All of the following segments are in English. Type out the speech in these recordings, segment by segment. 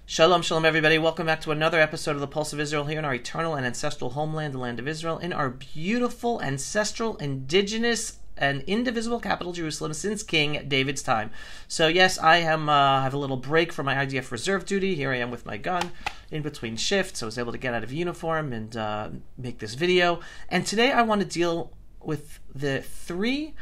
Shalom, shalom, everybody. Welcome back to another episode of the Pulse of Israel here in our eternal and ancestral homeland, the land of Israel, in our beautiful, ancestral, indigenous, and indivisible capital, Jerusalem, since King David's time. So yes, I have a little break from my IDF reserve duty. Here I am with my gun in between shifts. I was able to get out of uniform and make this video. And today I want to deal with the three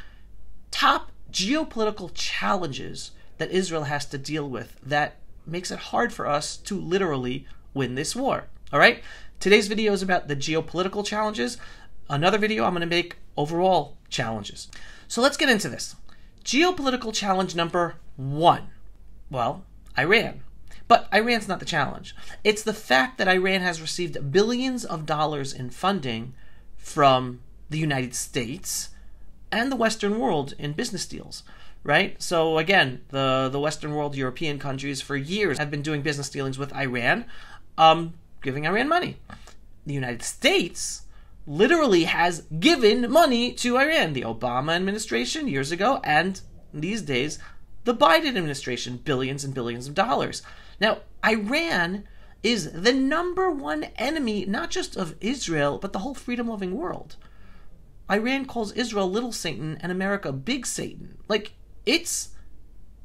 top geopolitical challenges that Israel has to deal with that makes it hard for us to literally win this war. All right? Today's video is about the geopolitical challenges. Another video I'm going to make overall challenges. So let's get into this. Geopolitical challenge number one. Well, Iran. But Iran's not the challenge. It's the fact that Iran has received billions of dollars in funding from the United States and the Western world in business deals. Right? So again, the Western world, European countries for years have been doing business dealings with Iran, giving Iran money. The United States literally has given money to Iran. The Obama administration years ago, and these days, the Biden administration, billions and billions of dollars. Now, Iran is the number one enemy, not just of Israel, but the whole freedom-loving world. Iran calls Israel Little Satan and America Big Satan. Like, its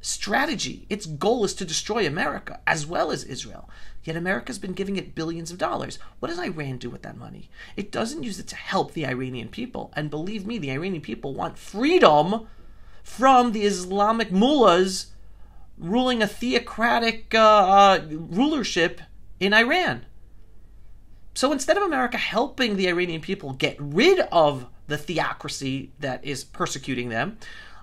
strategy, its goal is to destroy America as well as Israel. Yet America's been giving it billions of dollars. What does Iran do with that money? It doesn't use it to help the Iranian people. And believe me, the Iranian people want freedom from the Islamic mullahs ruling a theocratic rulership in Iran. So instead of America helping the Iranian people get rid of the theocracy that is persecuting them,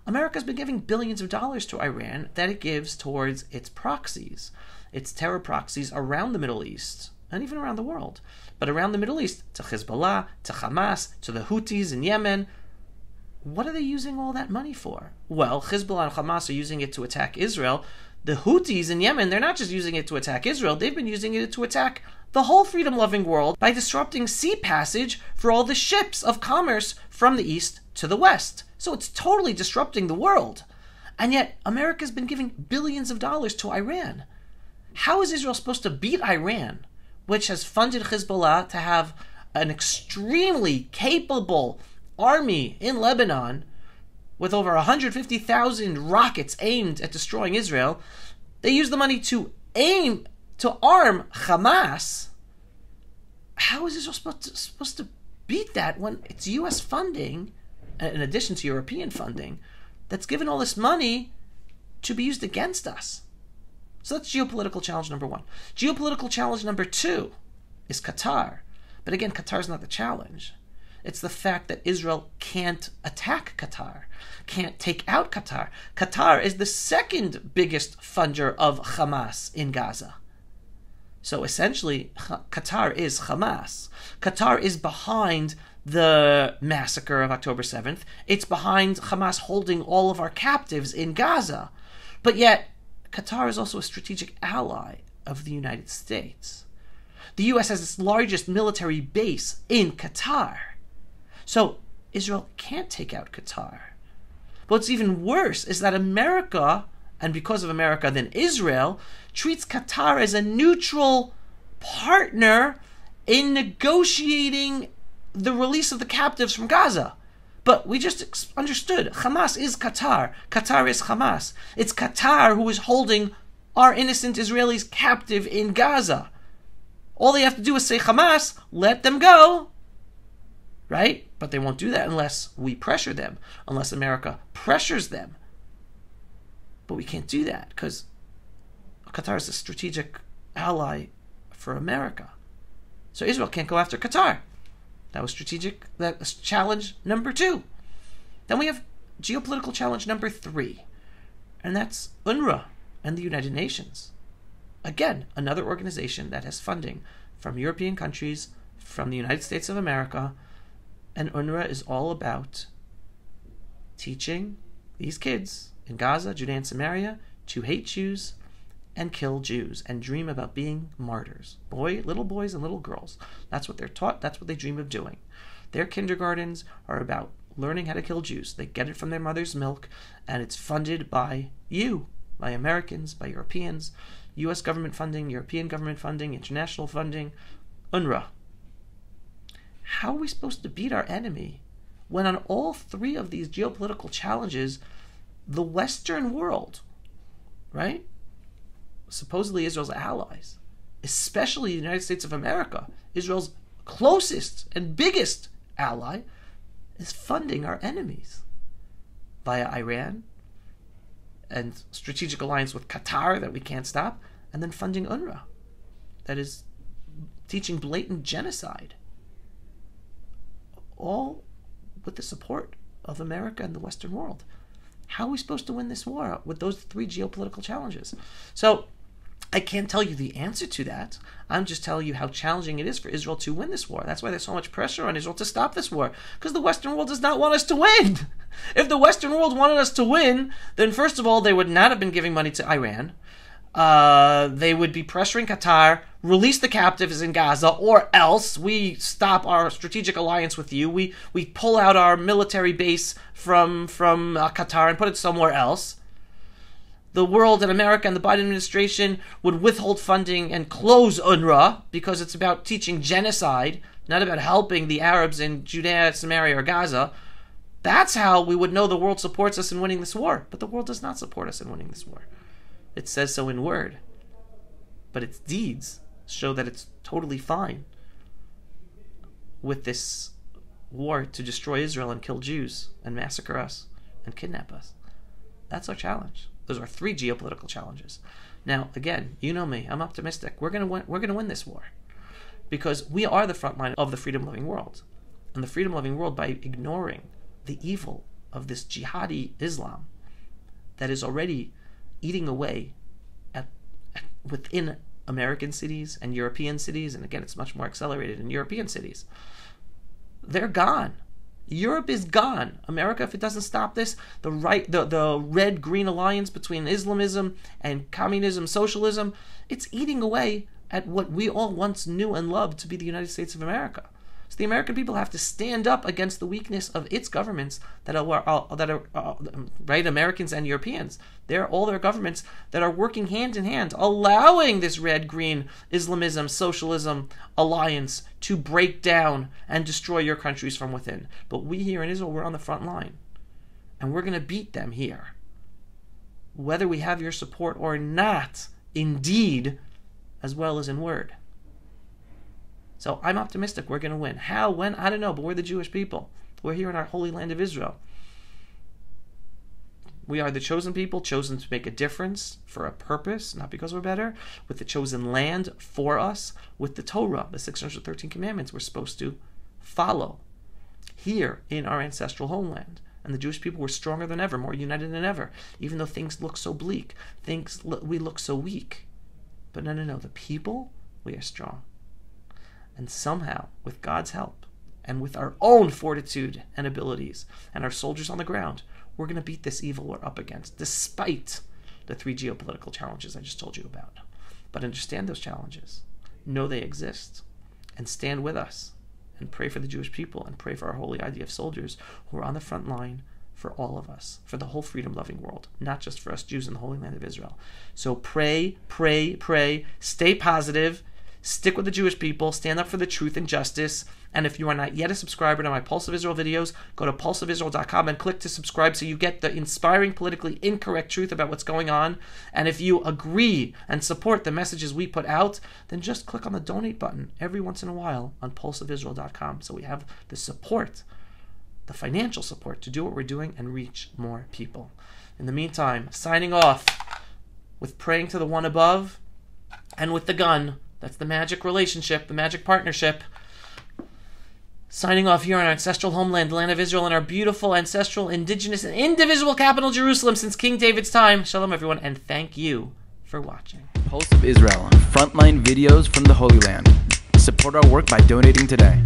America's been giving billions of dollars to Iran that it gives towards its proxies, its terror proxies around the Middle East, and even around the world. But around the Middle East, to Hezbollah, to Hamas, to the Houthis in Yemen. What are they using all that money for? Well, Hezbollah and Hamas are using it to attack Israel. The Houthis in Yemen, they're not just using it to attack Israel, they've been using it to attack the whole freedom-loving world by disrupting sea passage for all the ships of commerce from the east to the west. So it's totally disrupting the world. And yet, America's been giving billions of dollars to Iran. How is Israel supposed to beat Iran, which has funded Hezbollah to have an extremely capable army in Lebanon with over 150,000 rockets aimed at destroying Israel? They use the money to arm Hamas. How is Israel supposed to beat that when it's U.S. funding, in addition to European funding, that's given all this money to be used against us? So that's geopolitical challenge number one. Geopolitical challenge number two is Qatar. But again, Qatar's not the challenge. It's the fact that Israel can't attack Qatar, can't take out Qatar. Qatar is the second biggest funder of Hamas in Gaza. So essentially, Qatar is Hamas. Qatar is behind the massacre of October 7th. It's behind Hamas holding all of our captives in Gaza. But yet, Qatar is also a strategic ally of the United States. The U.S. has its largest military base in Qatar. So Israel can't take out Qatar. But what's even worse is that America, and because of America, then Israel, treats Qatar as a neutral partner in negotiating the release of the captives from Gaza. But we just understood, Hamas is Qatar. Qatar is Hamas. It's Qatar who is holding our innocent Israelis captive in Gaza. All they have to do is say, Hamas, let them go. Right? But they won't do that unless we pressure them, unless America pressures them. But we can't do that because Qatar is a strategic ally for America. So Israel can't go after Qatar. That was strategic. That was challenge number two. Then we have geopolitical challenge number three, and that's UNRWA and the United Nations. Again, another organization that has funding from European countries, from the United States of America, and UNRWA is all about teaching these kids in Gaza, Judea, and Samaria to hate Jews and kill Jews and dream about being martyrs. Little boys and little girls. That's what they're taught. That's what they dream of doing. Their kindergartens are about learning how to kill Jews. They get it from their mother's milk, and it's funded by you, by Americans, by Europeans, U.S. government funding, European government funding, international funding, UNRWA. How are we supposed to beat our enemy when on all three of these geopolitical challenges, the Western world, right, supposedly Israel's allies, especially the United States of America, Israel's closest and biggest ally, is funding our enemies via Iran and strategic alliance with Qatar that we can't stop, and then funding UNRWA that is teaching blatant genocide, all with the support of America and the Western world. How are we supposed to win this war with those three geopolitical challenges? So I can't tell you the answer to that. I'm just telling you how challenging it is for Israel to win this war. That's why there's so much pressure on Israel to stop this war, because the Western world does not want us to win. If the Western world wanted us to win, then first of all, they would not have been giving money to Iran. They would be pressuring Qatar, release the captives in Gaza, or else we stop our strategic alliance with you. We pull out our military base from Qatar and put it somewhere else. The world and America and the Biden administration would withhold funding and close UNRWA because it's about teaching genocide, not about helping the Arabs in Judea, Samaria, or Gaza. That's how we would know the world supports us in winning this war. But the world does not support us in winning this war. It says so in word, but its deeds show that it's totally fine with this war to destroy Israel and kill Jews and massacre us and kidnap us. That's our challenge. Those are three geopolitical challenges. Now, again, you know me. I'm optimistic. We're gonna win. We're gonna win this war because we are the front line of the freedom-loving world, and the freedom-loving world, by ignoring the evil of this jihadi Islam that is already eating away within American cities and European cities, and again, it's much more accelerated in European cities. They're gone. Europe is gone. America, if it doesn't stop this, the red-green alliance between Islamism and communism, socialism, it's eating away at what we all once knew and loved to be the United States of America. So the American people have to stand up against the weakness of its governments that are right, Americans and Europeans. They're all their governments that are working hand in hand, allowing this red-green Islamism, socialism alliance to break down and destroy your countries from within. But we here in Israel, we're on the front line, and we're going to beat them here, whether we have your support or not, in deed as well as in word. So I'm optimistic we're going to win. How, when, I don't know, but we're the Jewish people. We're here in our holy land of Israel. We are the chosen people, chosen to make a difference for a purpose, not because we're better, with the chosen land for us, with the Torah, the 613 commandments we're supposed to follow here in our ancestral homeland. And the Jewish people were stronger than ever, more united than ever, even though things look so bleak, we look so weak. But no, the people, we are strong. And somehow, with God's help, and with our own fortitude and abilities, and our soldiers on the ground, we're going to beat this evil we're up against, despite the three geopolitical challenges I just told you about. But understand those challenges. Know they exist. And stand with us. And pray for the Jewish people. And pray for our holy IDF soldiers who are on the front line for all of us. For the whole freedom-loving world. Not just for us Jews in the Holy Land of Israel. So pray, pray, pray. Stay positive. Stick with the Jewish people, stand up for the truth and justice, and if you are not yet a subscriber to my Pulse of Israel videos, go to pulseofisrael.com and click to subscribe so you get the inspiring, politically incorrect truth about what's going on. And if you agree and support the messages we put out, then just click on the donate button every once in a while on pulseofisrael.com so we have the support, the financial support to do what we're doing and reach more people. In the meantime, signing off with praying to the one above and with the gun. That's the magic relationship, the magic partnership. Signing off here on our ancestral homeland, the land of Israel, and our beautiful, ancestral, indigenous, and indivisible capital, Jerusalem, since King David's time. Shalom, everyone, and thank you for watching. Pulse of Israel, frontline videos from the Holy Land. Support our work by donating today.